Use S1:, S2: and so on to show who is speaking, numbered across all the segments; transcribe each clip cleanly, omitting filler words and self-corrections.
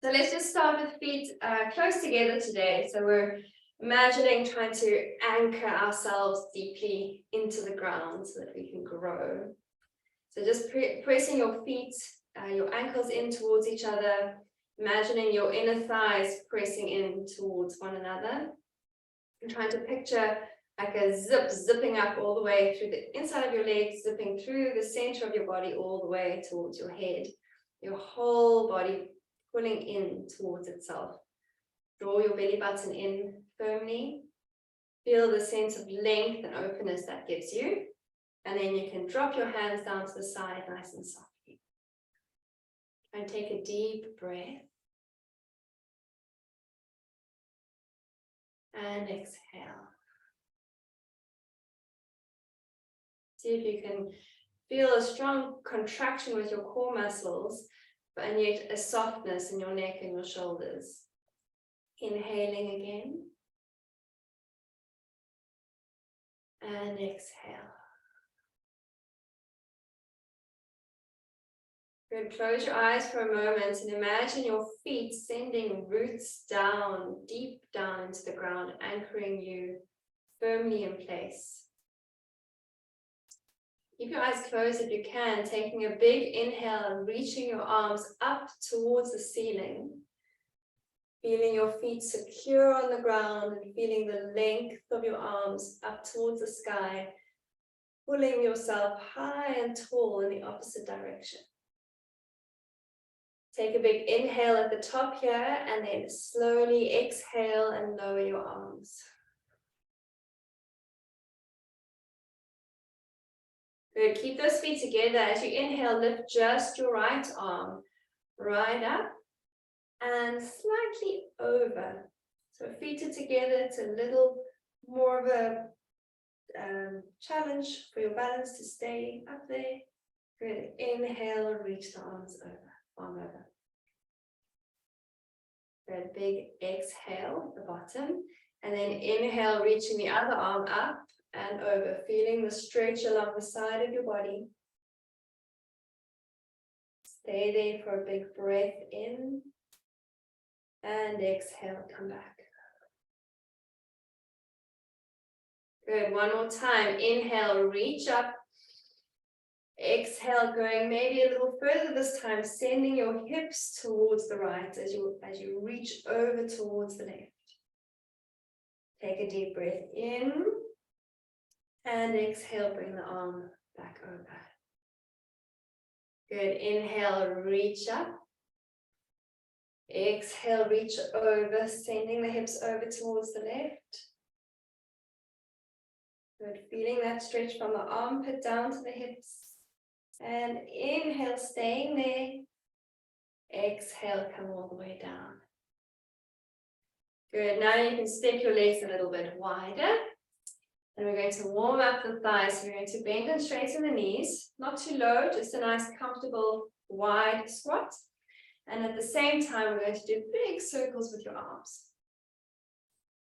S1: So let's just start with feet close together today. So we're imagining trying to anchor ourselves deeply into the ground so that we can grow. So just pressing your feet, your ankles in towards each other, imagining your inner thighs pressing in towards one another, and trying to picture like a zipping up all the way through the inside of your legs, zipping through the center of your body all the way towards your head, your whole body pulling in towards itself. Draw your belly button in firmly. Feel the sense of length and openness that gives you. And then you can drop your hands down to the side nice and softly. And take a deep breath. And exhale. See if you can feel a strong contraction with your core muscles, and yet a softness in your neck and your shoulders. Inhaling again. And exhale. Good. Close your eyes for a moment and imagine your feet sending roots down, deep down into the ground, anchoring you firmly in place. Keep your eyes closed if you can, taking a big inhale and reaching your arms up towards the ceiling. Feeling your feet secure on the ground and feeling the length of your arms up towards the sky, pulling yourself high and tall in the opposite direction. Take a big inhale at the top here and then slowly exhale and lower your arms. Good. Keep those feet together. As you inhale, lift just your right arm right up and slightly over. So feet are together. It's a little more of a challenge for your balance to stay up there. Good. Inhale and reach the arms over, arm over. Good. Big exhale at the bottom. And then inhale, reaching the other arm up and over, feeling the stretch along the side of your body. Stay there for a big breath in and exhale, come back. Good, one more time. Inhale, reach up. Exhale, going maybe a little further this time, sending your hips towards the right as you reach over towards the left. Take a deep breath in. And exhale, bring the arm back over. Good. Inhale, reach up. Exhale, reach over, sending the hips over towards the left. Good. Feeling that stretch from the armpit down to the hips. And inhale, staying there. Exhale, come all the way down. Good. Now you can step your legs a little bit wider. And we're going to warm up the thighs. So we're going to bend and straighten the knees, not too low, just a nice, comfortable, wide squat. And at the same time, we're going to do big circles with your arms.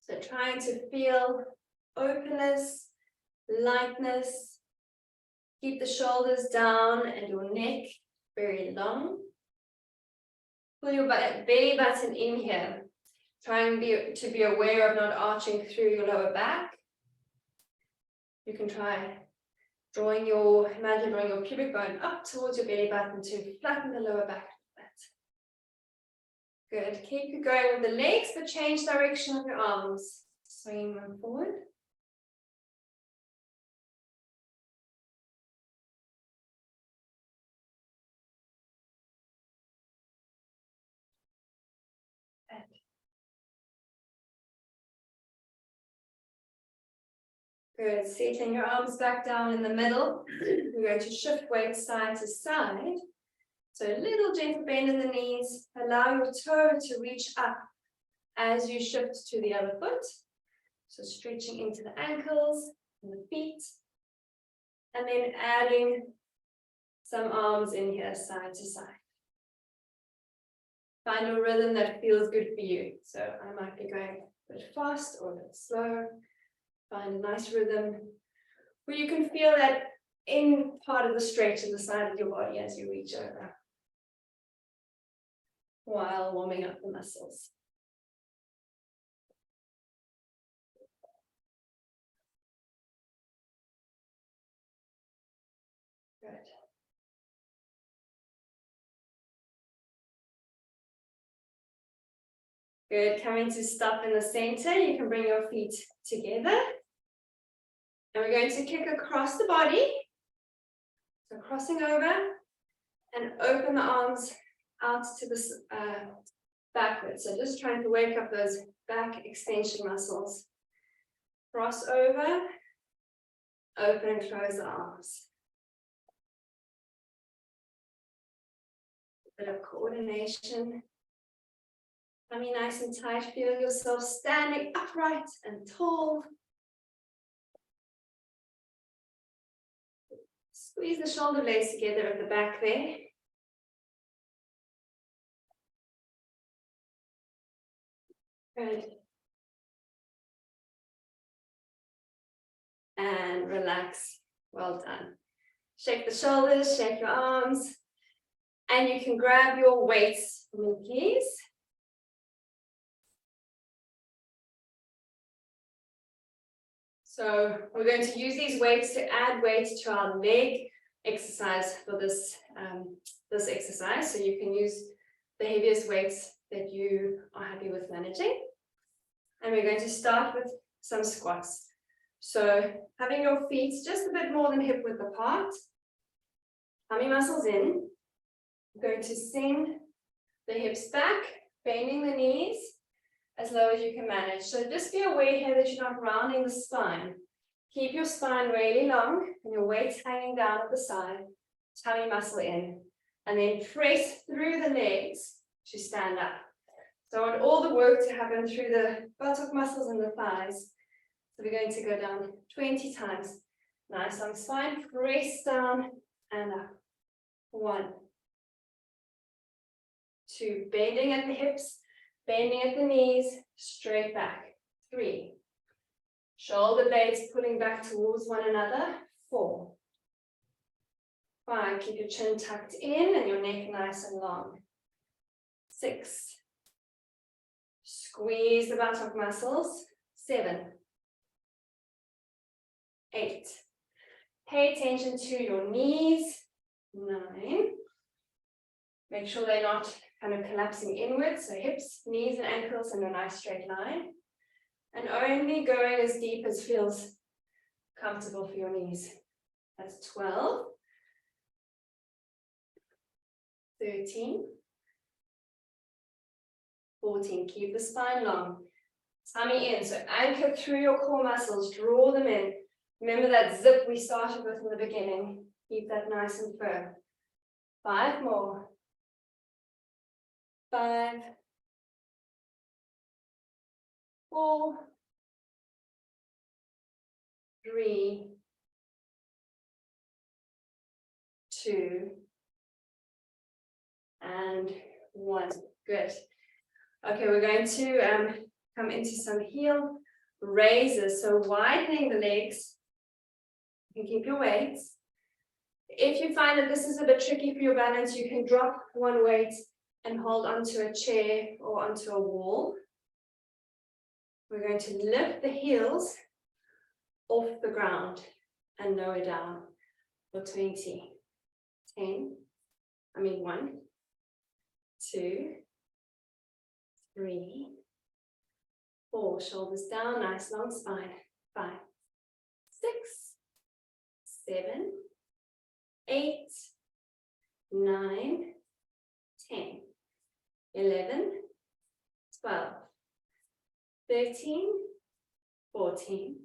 S1: So trying to feel openness, lightness. Keep the shoulders down and your neck very long. Pull your belly button in here. Trying to be aware of not arching through your lower back. You can try imagine drawing your pubic bone up towards your belly button to flatten the lower back a bit. Good. Keep going with the legs, but change direction of your arms. Swinging them forward. Good, settling your arms back down in the middle. We're going to shift weight side to side. So a little gentle bend in the knees. Allow your toe to reach up as you shift to the other foot. So stretching into the ankles and the feet. And then adding some arms in here side to side. Find a rhythm that feels good for you. So I might be going a bit fast or a bit slow. Find a nice rhythm where you can feel that in part of the stretch in the side of your body as you reach over. while warming up the muscles. Good. Good, coming to stop in the center, you can bring your feet together. And we're going to kick across the body. So crossing over and open the arms out to the backwards. So just trying to wake up those back extension muscles. Cross over, open and close the arms. A bit of coordination. Tummy nice and tight, feel yourself standing upright and tall. Squeeze the shoulder blades together at the back there. Good. And relax. Well done. Shake the shoulders, shake your arms. And you can grab your weights from your knees. So we're going to use these weights to add weight to our leg exercise for this, this exercise. So you can use the heaviest weights that you are happy with managing. And we're going to start with some squats. So having your feet just a bit more than hip width apart, tummy muscles in. We're going to send the hips back, bending the knees as low as you can manage. So just be aware here that you're not rounding the spine. Keep your spine really long and your weights hanging down at the side, tummy muscle in, and then press through the legs to stand up. So I want all the work to happen through the buttock muscles and the thighs. So we're going to go down 20 times. Nice long spine, press down and up. 1, 2, bending at the hips, bending at the knees, straight back. 3, shoulder blades pulling back towards one another. 4, 5, keep your chin tucked in and your neck nice and long. 6, squeeze the buttock muscles. 7, 8, pay attention to your knees. 9, make sure they're not kind of collapsing inwards, so hips, knees and ankles in a nice straight line. And only going as deep as feels comfortable for your knees. That's 12, 13, 14, keep the spine long. Tummy in, so anchor through your core muscles, draw them in. Remember that zip we started with in the beginning. Keep that nice and firm. 5 more. 5, 4, 3, 2, and 1. Good. Okay, we're going to come into some heel raises. So widening the legs. You can keep your weights. If you find that this is a bit tricky for your balance, you can drop one weight and hold onto a chair or onto a wall. We're going to lift the heels off the ground and lower down for 20. 1, 2, 3, 4, shoulders down, nice long spine. 5, 6, 7, 8, 9, 10, 11, 12, 13, 14,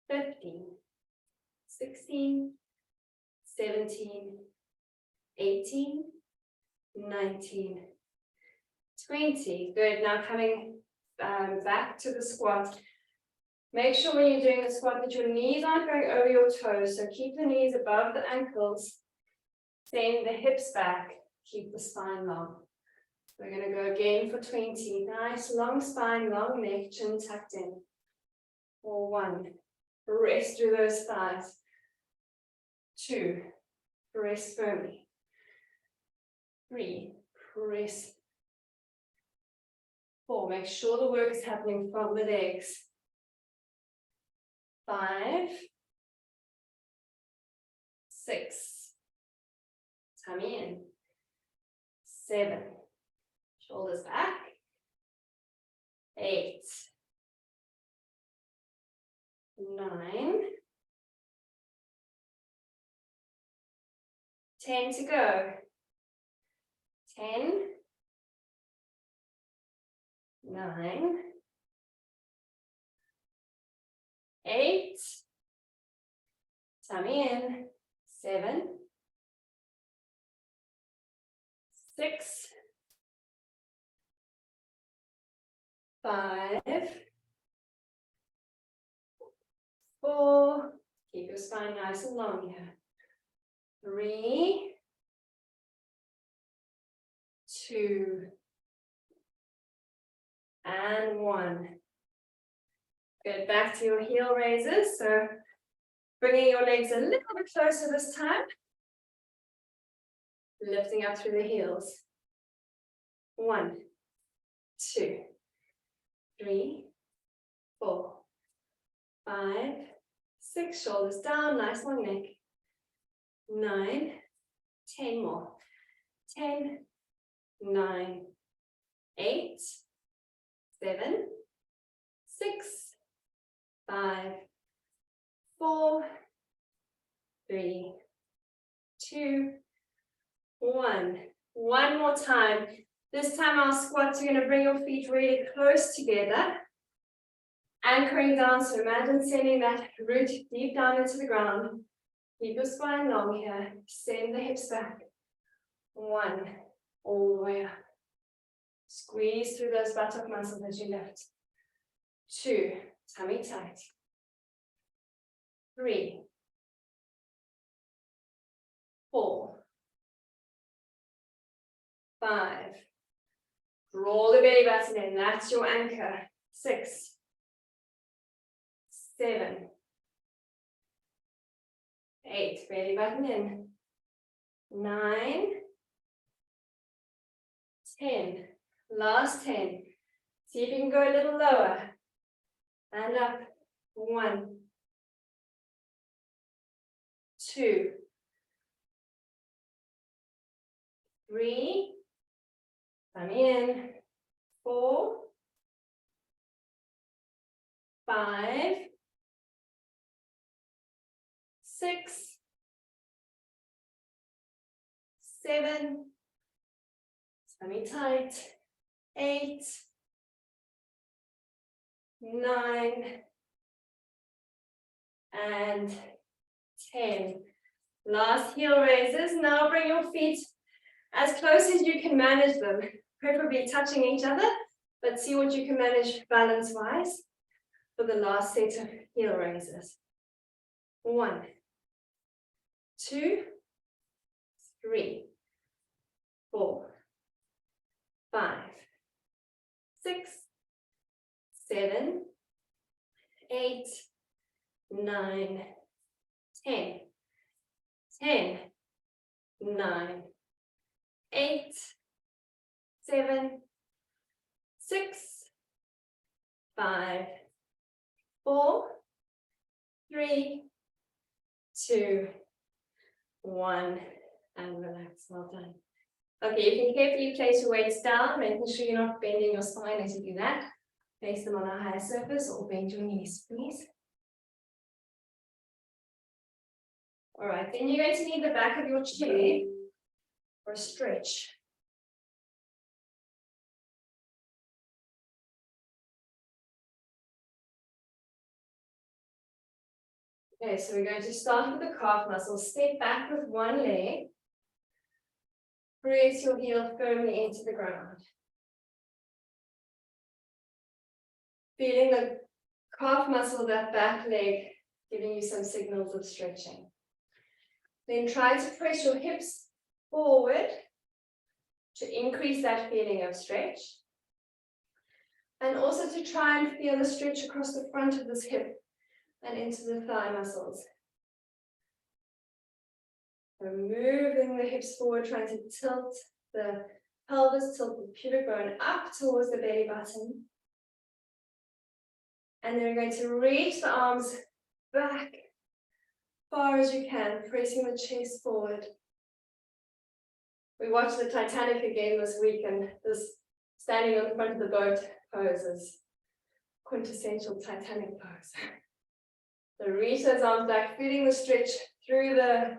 S1: 15, 16, 17, 18, 19, 20. Good. Now coming back to the squat. Make sure when you're doing the squat that your knees aren't going over your toes. So keep the knees above the ankles. Send the hips back. Keep the spine long. We're going to go again for 20. Nice long spine, long neck, chin tucked in. For 1, rest through those thighs. 2, press firmly. 3, press 4. Make sure the work is happening from the legs. 5, 6. Tummy in. 7. Shoulders back. 8. 9. 10 to go. 10. 9. 8. Tummy in. 7. 6. 5. 4. Keep your spine nice and long here. 3. 2. And 1. Good, back to your heel raises. So bringing your legs a little bit closer this time. Lifting up through the heels. 1, 2, 3, 4, 5, 6. Shoulders down, nice long neck. 9, 10 more. 10, 9, 8, 7, 6, 5, 4, 3, 2, 1. One more time. This time our squats, you're going to bring your feet really close together. Anchoring down, so imagine sending that root deep down into the ground. Keep your spine long here. Send the hips back. 1, all the way up. Squeeze through those buttock muscles as you lift. 2, tummy tight. 3, 4, 5. Draw the belly button in. That's your anchor. 6, 7, 8. Belly button in. 9, 10. Last 10. See if you can go a little lower. And up. 1, 2, 3. Come in. 4, 5, 6, 7. Tummy tight. 8, 9, and 10. Last heel raises. Now bring your feet as close as you can manage them, preferably touching each other, but see what you can manage balance-wise for the last set of heel raises. 1, 2, 3, 4, 5, 6, 7, 8, 9, 10. 10, 9, 8, 7, 6, 5, 4, 3, 2, 1, and relax. Well done. Okay, you can carefully place your weights down, making sure you're not bending your spine as you do that. Place them on a higher surface or bend your knees, please. All right, then you're going to need the back of your chair for a stretch. Okay, so we're going to start with the calf muscle. Step back with one leg. Press your heel firmly into the ground. Feeling the calf muscle, that back leg, giving you some signals of stretching. Then try to press your hips forward to increase that feeling of stretch. And also to try and feel the stretch across the front of this hip and into the thigh muscles. So moving the hips forward, trying to tilt the pelvis, tilt the pubic bone up towards the belly button. And then we're going to reach the arms back far as you can, pressing the chest forward. We watched the Titanic again this week, and this standing on the front of the boat pose is quintessential Titanic pose. So reach those arms back, feeling the stretch through the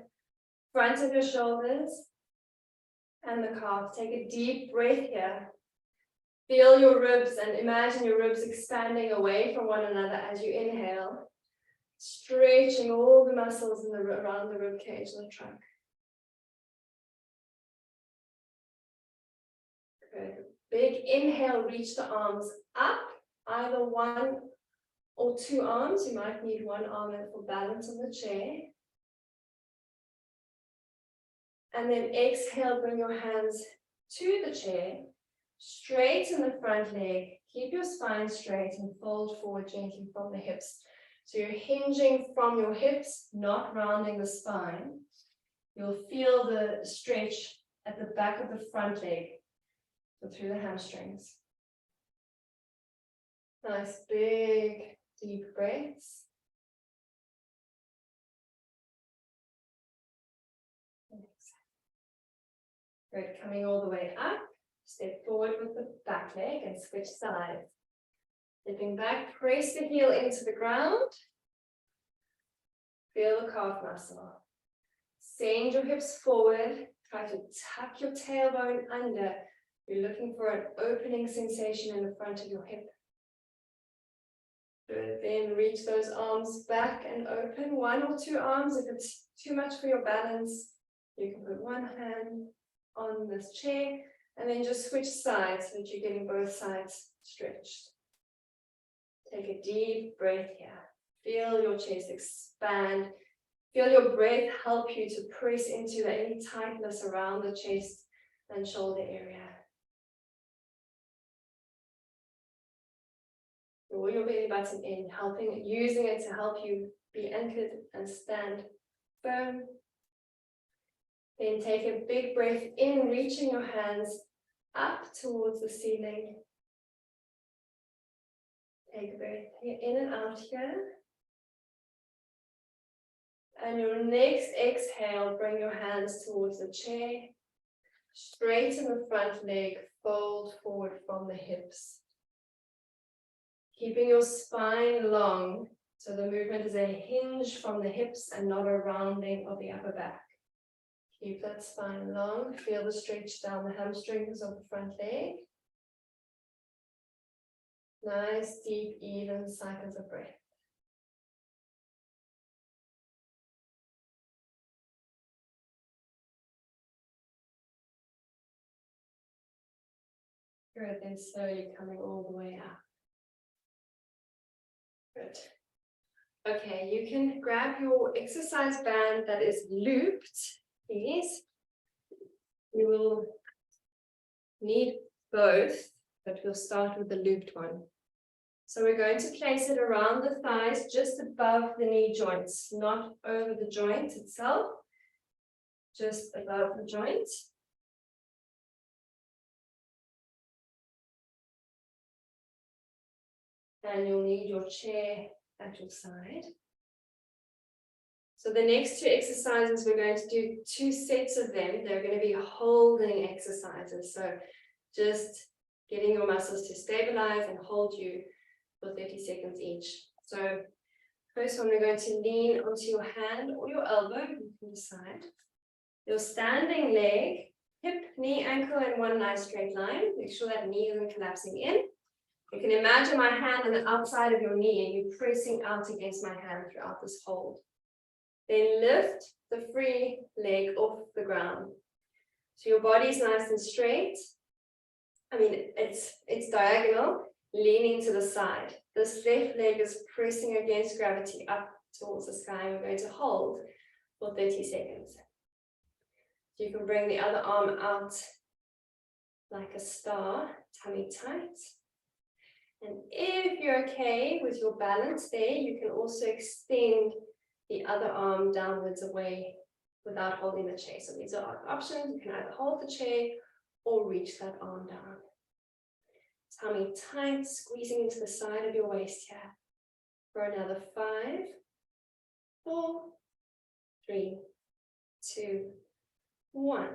S1: front of your shoulders and the calf. Take a deep breath here. Feel your ribs and imagine your ribs expanding away from one another as you inhale, stretching all the muscles around the rib cage and the trunk. Good. Big inhale, reach the arms up, either one or two arms. You might need one arm for balance on the chair. And then exhale, bring your hands to the chair, straighten the front leg, keep your spine straight and fold forward gently from the hips. So you're hinging from your hips, not rounding the spine. You'll feel the stretch at the back of the front leg, so through the hamstrings. Nice big deep breaths. Good, coming all the way up. Step forward with the back leg and switch sides. Stepping back, press the heel into the ground. Feel the calf muscle. Send your hips forward. Try to tuck your tailbone under. You're looking for an opening sensation in the front of your hip. Good, then reach those arms back and open. One or two arms. If it's too much for your balance, you can put one hand on this chair and then just switch sides so that you're getting both sides stretched. Take a deep breath here. Feel your chest expand. Feel your breath help you to press into any tightness around the chest and shoulder area. Roll your belly button in, using it to help you be anchored and stand firm. Then take a big breath in, reaching your hands up towards the ceiling. Take a breath in and out here. And your next exhale, bring your hands towards the chair. Straighten the front leg, fold forward from the hips. Keeping your spine long, so the movement is a hinge from the hips and not a rounding of the upper back. Keep that spine long, feel the stretch down the hamstrings of the front leg. Nice, deep, even cycles of breath. Good, then slowly coming all the way up. Good. Okay, you can grab your exercise band that is looped, please. You will need both, but we'll start with the looped one. So we're going to place it around the thighs, just above the knee joints, not over the joint itself, just above the joint. And you'll need your chair at your side. So the next two exercises, we're going to do 2 sets of them. They're going to be holding exercises. So just getting your muscles to stabilize and hold you for 30 seconds each. So first one, we're going to lean onto your hand or your elbow, you can decide. Your standing leg, hip, knee, ankle in one nice straight line. Make sure that knee isn't collapsing in. You can imagine my hand on the outside of your knee and you pressing out against my hand throughout this hold. Then lift the free leg off the ground. So your body's nice and straight. I mean, it's diagonal, leaning to the side. This left leg is pressing against gravity up towards the sky. We're going to hold for 30 seconds. So you can bring the other arm out like a star, tummy tight. And if you're okay with your balance there, you can also extend the other arm downwards away without holding the chair. So these are options. You can either hold the chair or reach that arm down. Tummy tight, squeezing into the side of your waist here. For another 5, 4, 3, 2, 1.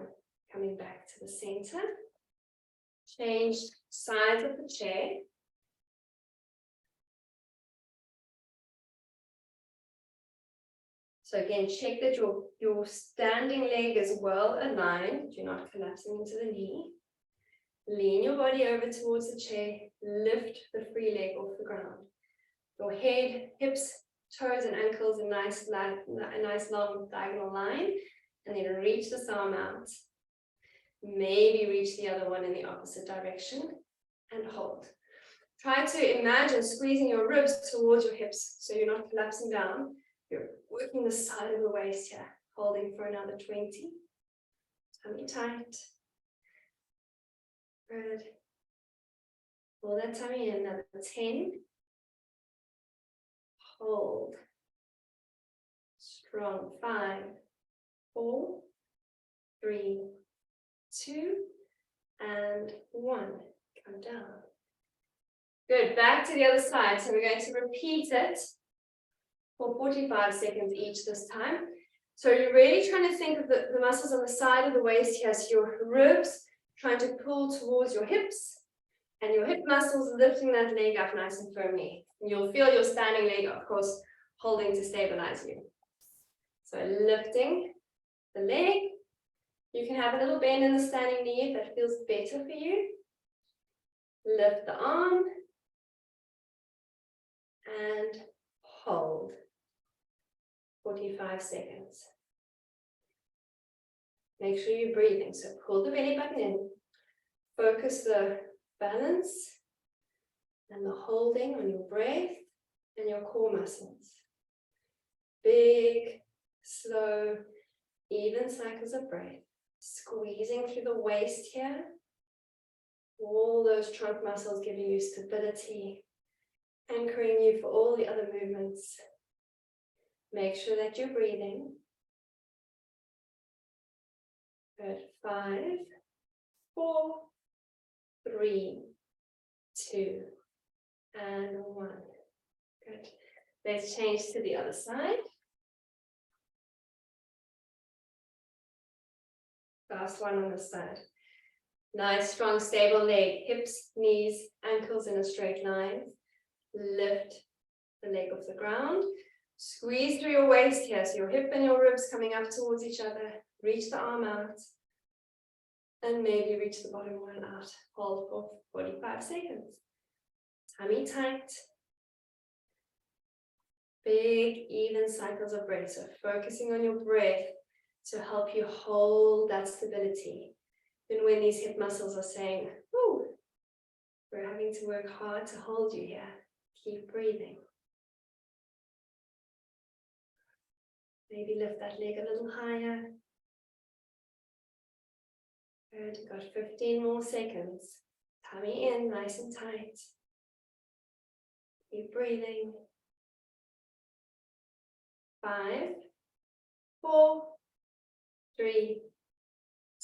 S1: Coming back to the center. Change sides of the chair. So again, check that your standing leg is well aligned. You're not collapsing into the knee. Lean your body over towards the chair. Lift the free leg off the ground. Your head, hips, toes, and ankles a nice long diagonal line. And then reach this arm out. Maybe reach the other one in the opposite direction. And hold. Try to imagine squeezing your ribs towards your hips so you're not collapsing down. You're working the side of the waist here. Holding for another 20. Tummy tight. Good. Pull that tummy in, another 10. Hold. Strong. 5, 4, 3, 2, and 1. Come down. Good. Back to the other side. So we're going to repeat it for 45 seconds each this time. So you're really trying to think of the muscles on the side of the waist here. So your ribs trying to pull towards your hips, and your hip muscles lifting that leg up nice and firmly. And you'll feel your standing leg, of course, holding to stabilize you. So lifting the leg. You can have a little bend in the standing knee if that feels better for you. Lift the arm. And hold. 45 seconds. Make sure you're breathing. So pull the belly button in. Focus the balance and the holding on your breath and your core muscles. Big, slow, even cycles of breath. Squeezing through the waist here. All those trunk muscles giving you stability, anchoring you for all the other movements. Make sure that you're breathing. Good. 5, 4, 3, 2, and 1. Good. Let's change to the other side. Last one on this side. Nice, strong, stable leg. Hips, knees, ankles in a straight line. Lift the leg off the ground. Squeeze through your waist here. So your hip and your ribs coming up towards each other. Reach the arm out. And maybe reach the bottom one out. Hold for 45 seconds. Tummy tight. Big, even cycles of breath. So focusing on your breath to help you hold that stability. Even when these hip muscles are saying, "Ooh, we're having to work hard to hold you here." Keep breathing. Maybe lift that leg a little higher. Good, got 15 more seconds. Tummy in, nice and tight. Keep breathing. 5, 4, 3,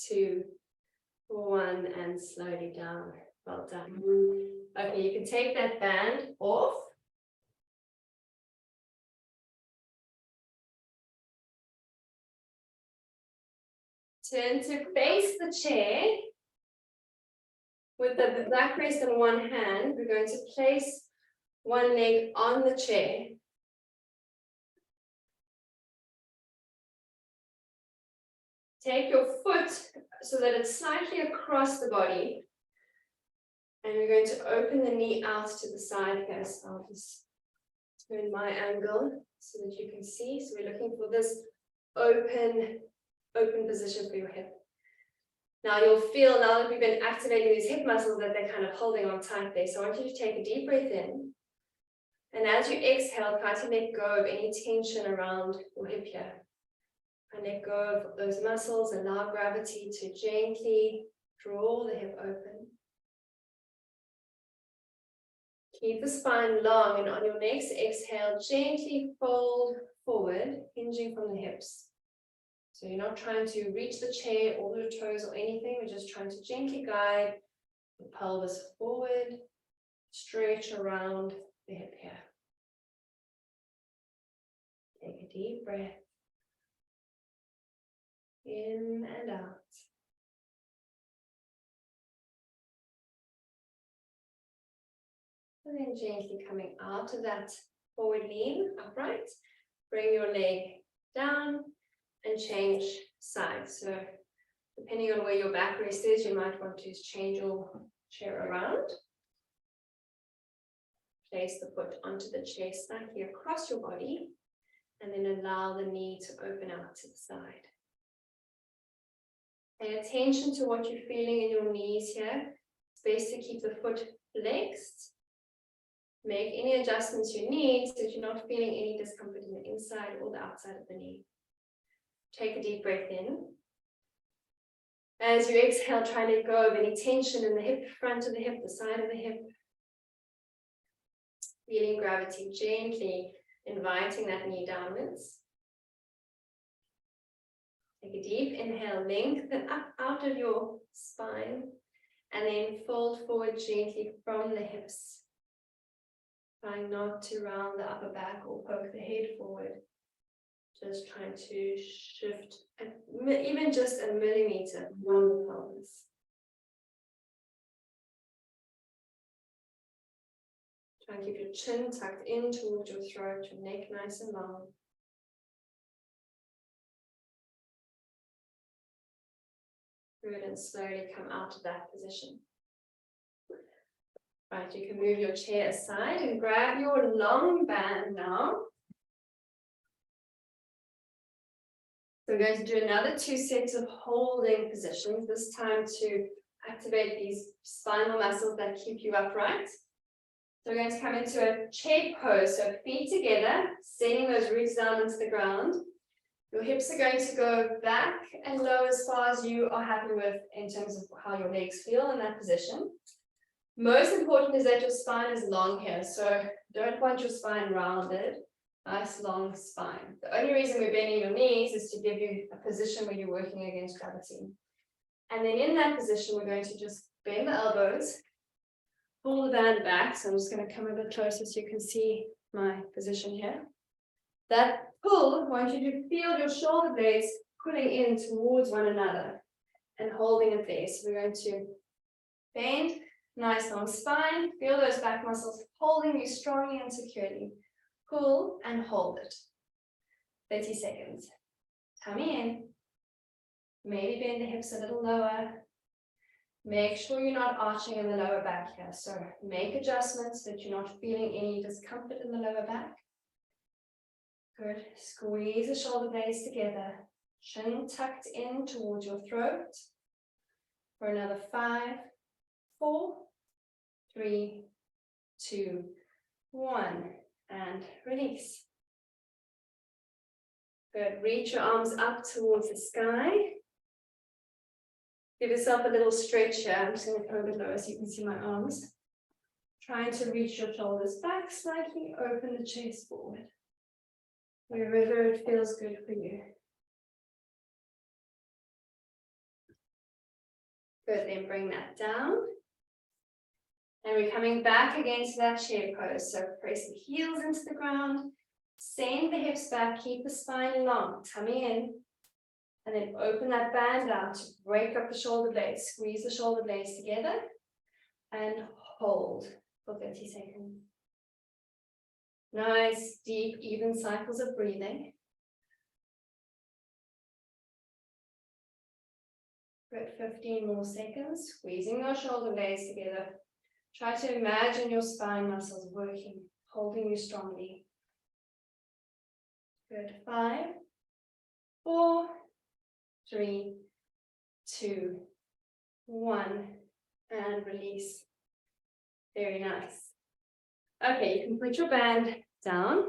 S1: 2, 1, and slowly down. Well done. Okay, you can take that band off. Turn to face the chair. With the backrest in one hand, we're going to place one leg on the chair. Take your foot so that it's slightly across the body. And we're going to open the knee out to the side here. So I'll just turn my angle so that you can see. So we're looking for this open position for your hip. Now you'll feel, now that we've been activating these hip muscles, that they're kind of holding on tight there. So I want you to take a deep breath in. And as you exhale, try to let go of any tension around your hip here. And let go of those muscles, allow gravity to gently draw the hip open. Keep the spine long, and on your next exhale, gently fold forward, hinging from the hips. So you're not trying to reach the chair or the toes or anything. We're just trying to gently guide the pelvis forward, stretch around the hip here. Take a deep breath. In and out. And then gently coming out of that forward lean, upright. Bring your leg down and change sides. So depending on where your backrest is, you might want to change your chair around. Place the foot onto the chair slightly across your body, and then allow the knee to open out to the side. Pay attention to what you're feeling in your knees here. It's best to keep the foot flexed. Make any adjustments you need so that you're not feeling any discomfort in the inside or the outside of the knee. Take a deep breath in. As you exhale, try and let go of any tension in the hip, front of the hip, the side of the hip. Feeling gravity, gently inviting that knee downwards. Take a deep inhale, lengthen up out of your spine, and then fold forward gently from the hips. Trying not to round the upper back or poke the head forward. Just trying to shift, even just a millimeter from the pelvis. Try and keep your chin tucked in towards your throat, your neck nice and long. Good, and slowly come out of that position. Right, you can move your chair aside and grab your long band now. So we're going to do another 2 sets of holding positions, this time to activate these spinal muscles that keep you upright. So we're going to come into a chair pose, so feet together, sending those roots down into the ground. Your hips are going to go back and low as far as you are happy with in terms of how your legs feel in that position. Most important is that your spine is long here, so don't want your spine rounded. Nice long spine. The only reason we're bending your knees is to give you a position where you're working against gravity. And then in that position, we're going to just bend the elbows, pull the band back. So I'm just going to come a bit closer so you can see my position here. That pull, I want you to feel your shoulder blades pulling in towards one another and holding it there. So we're going to bend. Nice long spine, feel those back muscles holding you strongly and securely. Pull and hold it. 30 seconds. Tummy in. Maybe bend the hips a little lower. Make sure you're not arching in the lower back here. So make adjustments so that you're not feeling any discomfort in the lower back. Good. Squeeze the shoulder blades together. Chin tucked in towards your throat. For another 5, 4, 3, 2, 1, and release. Good. Reach your arms up towards the sky. Give yourself a little stretch here. I'm just going to come a bit lower so you can see my arms. Trying to reach your shoulders back slightly, open the chest forward. Wherever it feels good for you. Good, then bring that down. And we're coming back against that chair pose. So press the heels into the ground, send the hips back, keep the spine long, tummy in, and then open that band out to break up the shoulder blades, squeeze the shoulder blades together, and hold for 30 seconds. Nice, deep, even cycles of breathing. Good, 15 more seconds, squeezing those shoulder blades together. Try to imagine your spine muscles working, holding you strongly. Good, 5, 4, 3, 2, 1, and release. Very nice. Okay, you can put your band down.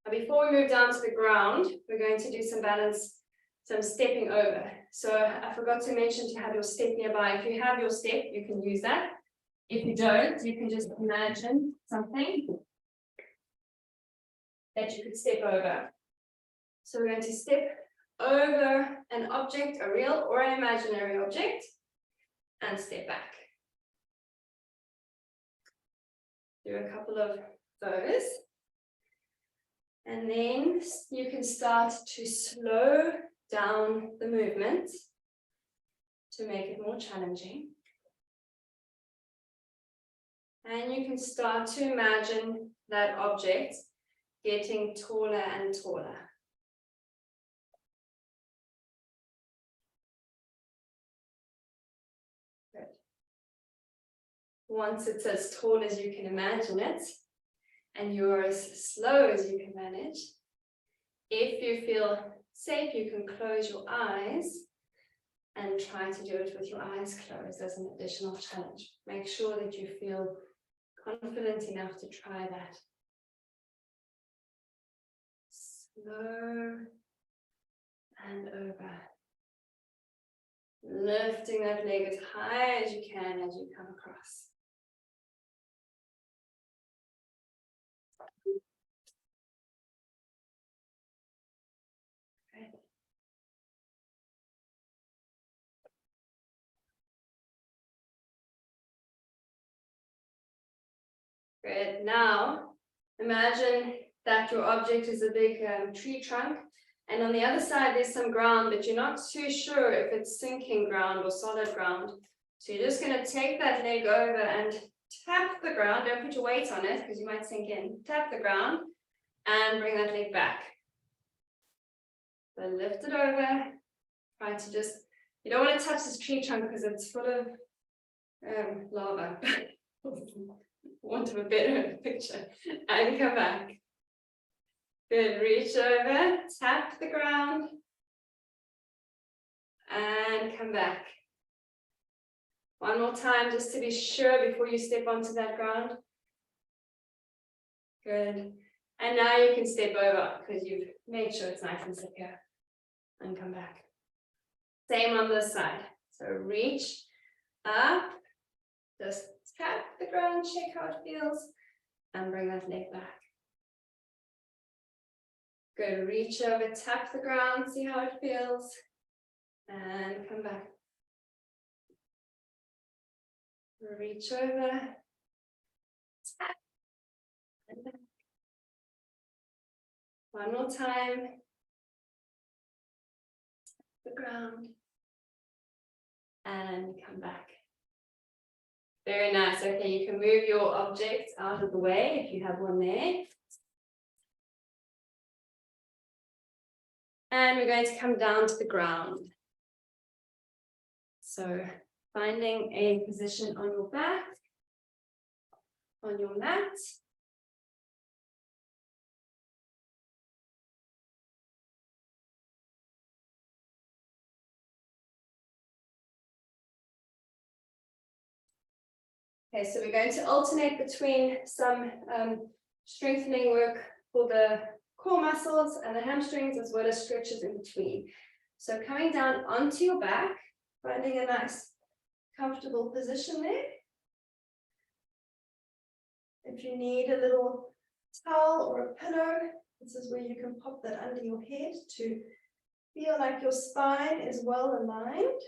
S1: Before we move down to the ground, we're going to do some balance, some stepping over. So I forgot to mention to have your step nearby. If you have your step, you can use that. If you don't, you can just imagine something. that you could step over. So we're going to step over an object, a real or an imaginary object, and step back. Do a couple of those. And then you can start to slow down the movement to make it more challenging. And you can start to imagine that object getting taller and taller. Good. Once it's as tall as you can imagine it, and you're as slow as you can manage, if you feel safe, you can close your eyes and try to do it with your eyes closed as an additional challenge. Make sure that you feel confident enough to try that. Slow and over. Lifting that leg as high as you can as you come across. Good. Now, imagine that your object is a big tree trunk, and on the other side there's some ground, but you're not too sure if it's sinking ground or solid ground. So you're just going to take that leg over and tap the ground. Don't put your weight on it because you might sink in. Tap the ground and bring that leg back. So lift it over. Try to just, you don't want to touch this tree trunk because it's full of lava. Want of a better picture, and come back. Good, reach over, tap the ground, and come back. One more time, just to be sure before you step onto that ground. Good, and now you can step over because you've made sure it's nice and secure, and come back. Same on this side, so reach up, just tap the ground, check how it feels, and bring that leg back. Good, reach over, tap the ground, see how it feels, and come back. Reach over, tap, and back. One more time. Tap the ground, and come back. Very nice. Okay, you can move your object out of the way if you have one there. And we're going to come down to the ground. So finding a position on your back, on your mat. Okay, so we're going to alternate between some strengthening work for the core muscles and the hamstrings, as well as stretches in between. So coming down onto your back, finding a nice comfortable position there. If you need a little towel or a pillow, this is where you can pop that under your head to feel like your spine is well aligned.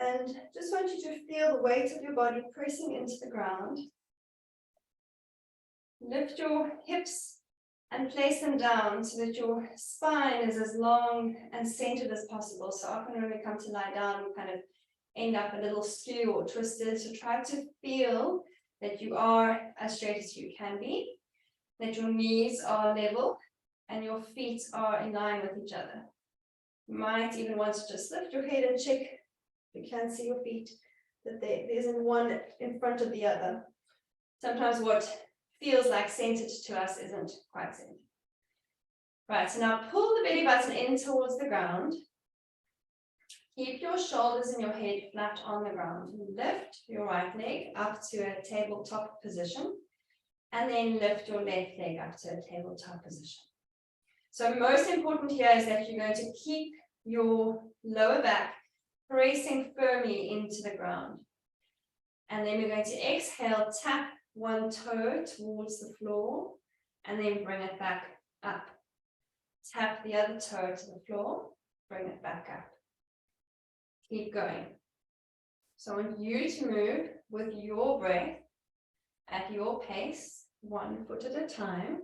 S1: And just want you to feel the weight of your body pressing into the ground. Lift your hips and place them down so that your spine is as long and centered as possible. So often when we come to lie down, we kind of end up a little skew or twisted. So try to feel that you are as straight as you can be, that your knees are level and your feet are in line with each other. You might even want to just lift your head and check. You can see your feet, that there isn't one in front of the other. Sometimes what feels like centered to us isn't quite centered. Right, so now pull the belly button in towards the ground. Keep your shoulders and your head flat on the ground. Lift your right leg up to a tabletop position, and then lift your left leg up to a tabletop position. So most important here is that you're going to keep your lower back pressing firmly into the ground. And then we're going to exhale, tap one toe towards the floor and then bring it back up. Tap the other toe to the floor, bring it back up. Keep going. So I want you to move with your breath at your pace, 1 foot at a time.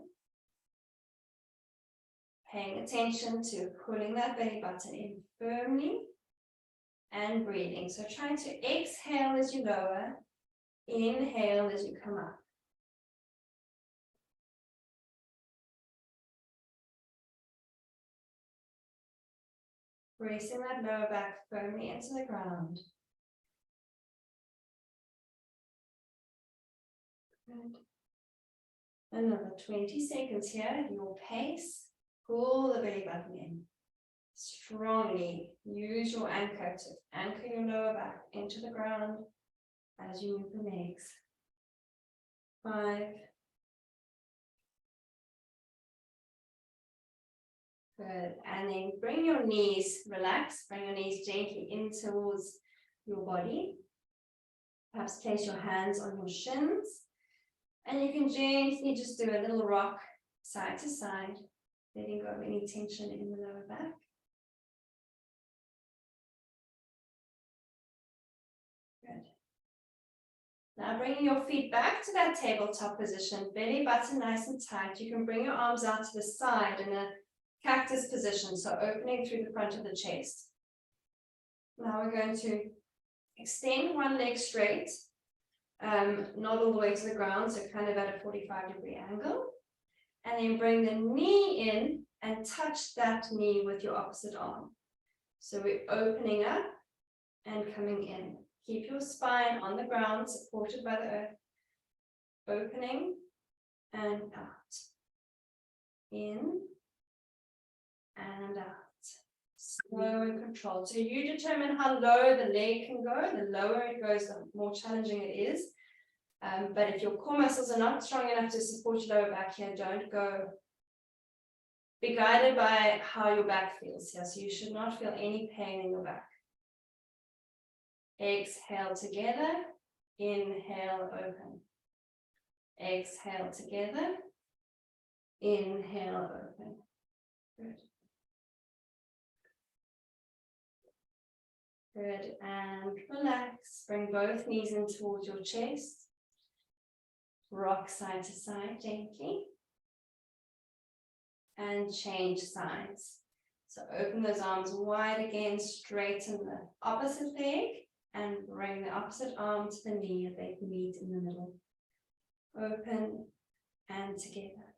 S1: Paying attention to pulling that belly button in firmly and breathing. So trying to exhale as you lower, inhale as you come up. Bracing that lower back firmly into the ground. Good. Another 20 seconds here at your pace. Pull the belly button in. Strongly use your anchor to anchor your lower back into the ground as you move the legs. 5. Good. And then bring your knees, relax, bring your knees gently in towards your body. Perhaps place your hands on your shins. And you can gently just do a little rock side to side, letting go of any tension in the lower back. Good. Now bringing your feet back to that tabletop position, belly button nice and tight. You can bring your arms out to the side in a cactus position, so opening through the front of the chest. Now we're going to extend one leg straight, not all the way to the ground, so kind of at a 45-degree angle. And then bring the knee in and touch that knee with your opposite arm. So we're opening up and coming in. Keep your spine on the ground, supported by the earth. Opening and out. In and out. Slow and controlled. So you determine how low the leg can go. The lower it goes, the more challenging it is. But if your core muscles are not strong enough to support your lower back here, don't go. Be guided by how your back feels here. So you should not feel any pain in your back. Exhale together. Inhale, open. Exhale together. Inhale, open. Good. Good, and relax. Bring both knees in towards your chest. Rock side to side gently. And change sides. So open those arms wide again, straighten the opposite leg, and bring the opposite arm to the knee as they meet in the middle. Open and together.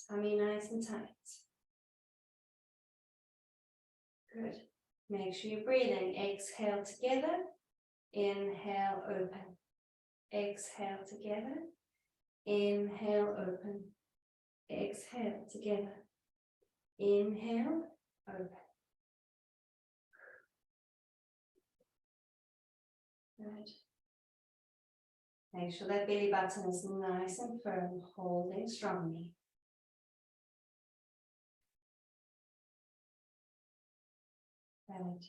S1: Tummy nice and tight. Good. Make sure you're breathing. Exhale together. Inhale, open. Exhale together. Inhale, open. Exhale together. Inhale, open. Good. Make sure that belly button is nice and firm, holding strongly. Good.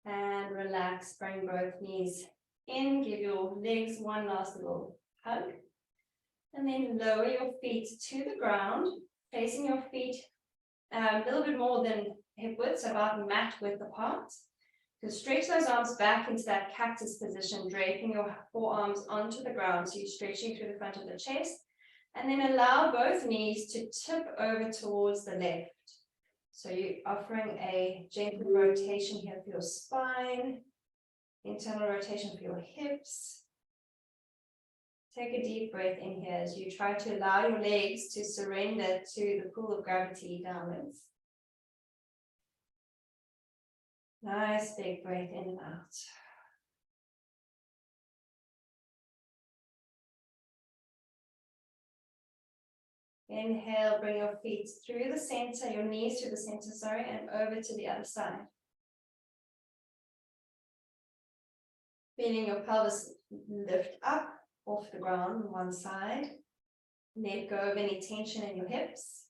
S1: And relax, bring both knees in, give your legs one last little hug. And then lower your feet to the ground, placing your feet a little bit more than hip width, so about mat width apart. So stretch those arms back into that cactus position, draping your forearms onto the ground, so you're stretching through the front of the chest. And then allow both knees to tip over towards the left. So you're offering a gentle rotation here for your spine, internal rotation for your hips. Take a deep breath in here as you try to allow your legs to surrender to the pull of gravity downwards. Nice big breath in and out. Inhale, bring your feet through the center, your knees through the center, sorry, and over to the other side. Feeling your pelvis lift up off the ground on one side. Let go of any tension in your hips.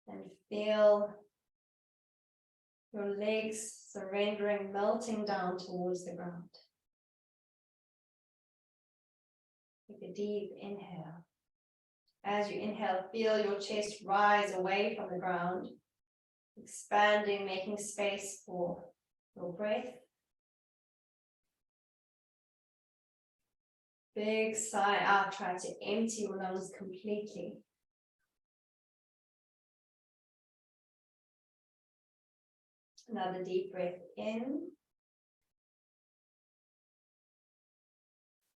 S1: And feel your legs surrendering, melting down towards the ground. Take a deep inhale. As you inhale, feel your chest rise away from the ground, expanding, making space for your breath. Big sigh out, try to empty your lungs completely. Another deep breath in.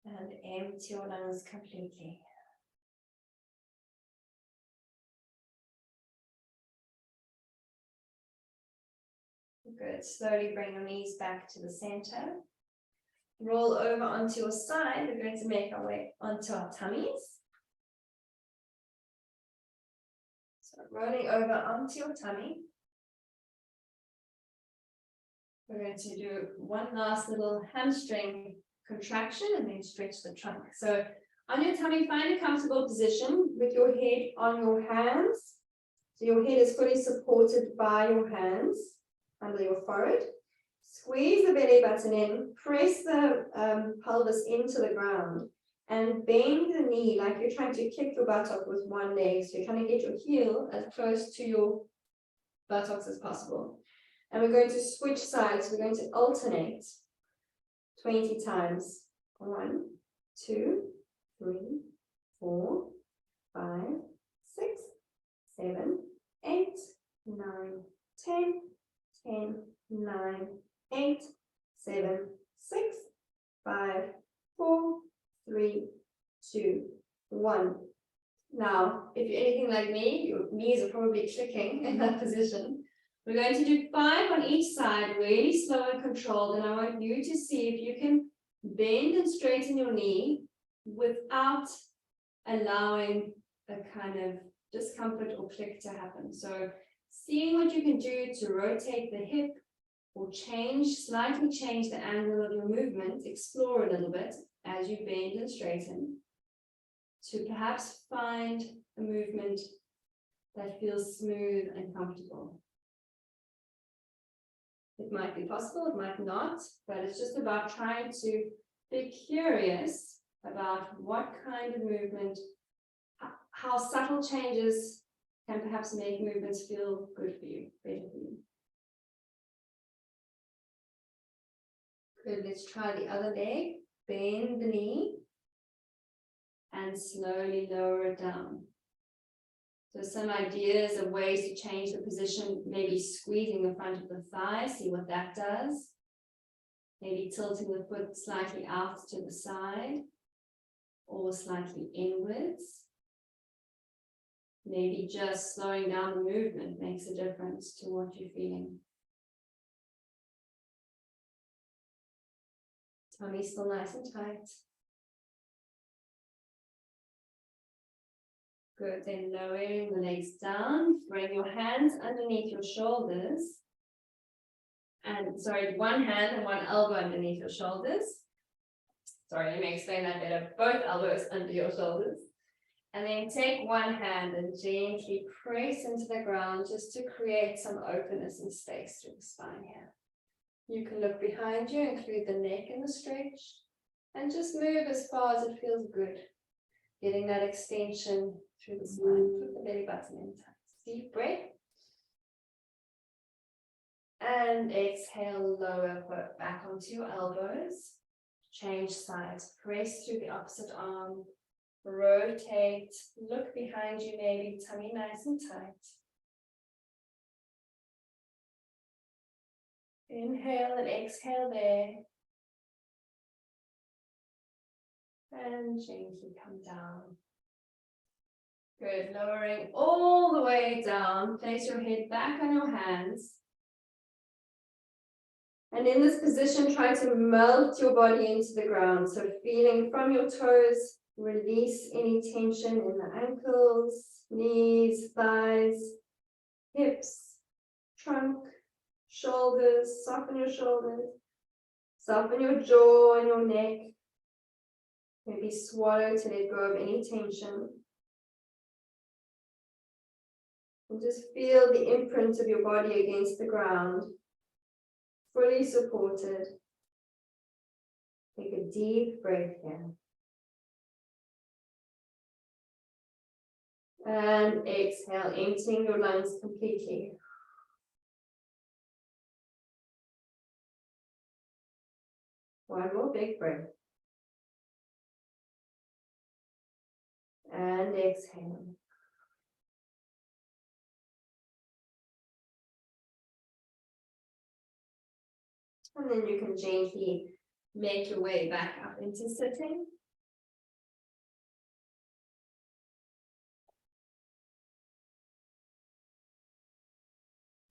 S1: And empty your lungs completely. Good. Slowly bring your knees back to the center. Roll over onto your side. We're going to make our way onto our tummies. So rolling over onto your tummy. We're going to do one last little hamstring contraction and then stretch the trunk. So on your tummy, find a comfortable position with your head on your hands. So your head is fully supported by your hands under your forehead. Squeeze the belly button in, press the pelvis into the ground and bend the knee like you're trying to kick your buttock with one leg. So you're trying to get your heel as close to your buttocks as possible. And we're going to switch sides. We're going to alternate 20 times. 1, 2, 3, 4, 5, 6, 7, 8, 9, 10, 10, 9, 8, 7, 6, 5, 4, 3, 2, 1. Now, if you're anything like me, your knees are probably clicking in that position. We're going to do 5 on each side, really slow and controlled, and I want you to see if you can bend and straighten your knee without allowing a kind of discomfort or click to happen. So seeing what you can do to rotate the hip or slightly change the angle of your movement, explore a little bit as you bend and straighten to perhaps find a movement that feels smooth and comfortable. It might be possible, it might not, but it's just about trying to be curious about what kind of movement, how subtle changes can perhaps make movements feel good for you, better for you. Good, let's try the other leg. Bend the knee and slowly lower it down. So some ideas of ways to change the position, maybe squeezing the front of the thigh, see what that does. Maybe tilting the foot slightly out to the side or slightly inwards. Maybe just slowing down the movement makes a difference to what you're feeling. Tummy still nice and tight. Good, then lowering the legs down, bring your hands underneath your shoulders. And sorry, one hand and one elbow underneath your shoulders. Sorry, let me explain that better. Both elbows under your shoulders. And then take one hand and gently press into the ground just to create some openness and space through the spine here. You can look behind you, include the neck in the stretch, and just move as far as it feels good. Getting that extension through the spine. Put the belly button in tight. Deep breath. And exhale, lower foot back onto your elbows. Change sides. Press through the opposite arm. Rotate. Look behind you, maybe tummy nice and tight. Inhale and exhale there. And gently come down. Good, lowering all the way down. Place your head back on your hands. And in this position, try to melt your body into the ground. So feeling from your toes, release any tension in the ankles, knees, thighs, hips, trunk, shoulders. Soften your shoulders. Soften your jaw and your neck. Maybe swallow to let go of any tension. And just feel the imprint of your body against the ground. Fully supported. Take a deep breath in. And exhale, emptying your lungs completely. One more big breath. And exhale. And then you can gently make your way back up into sitting.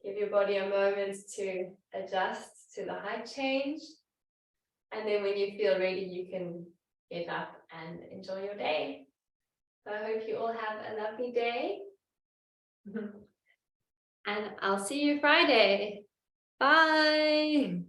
S1: Give your body a moment to adjust to the height change. And then when you feel ready, you can get up and enjoy your day. So I hope you all have a lovely day. And I'll see you Friday. Bye.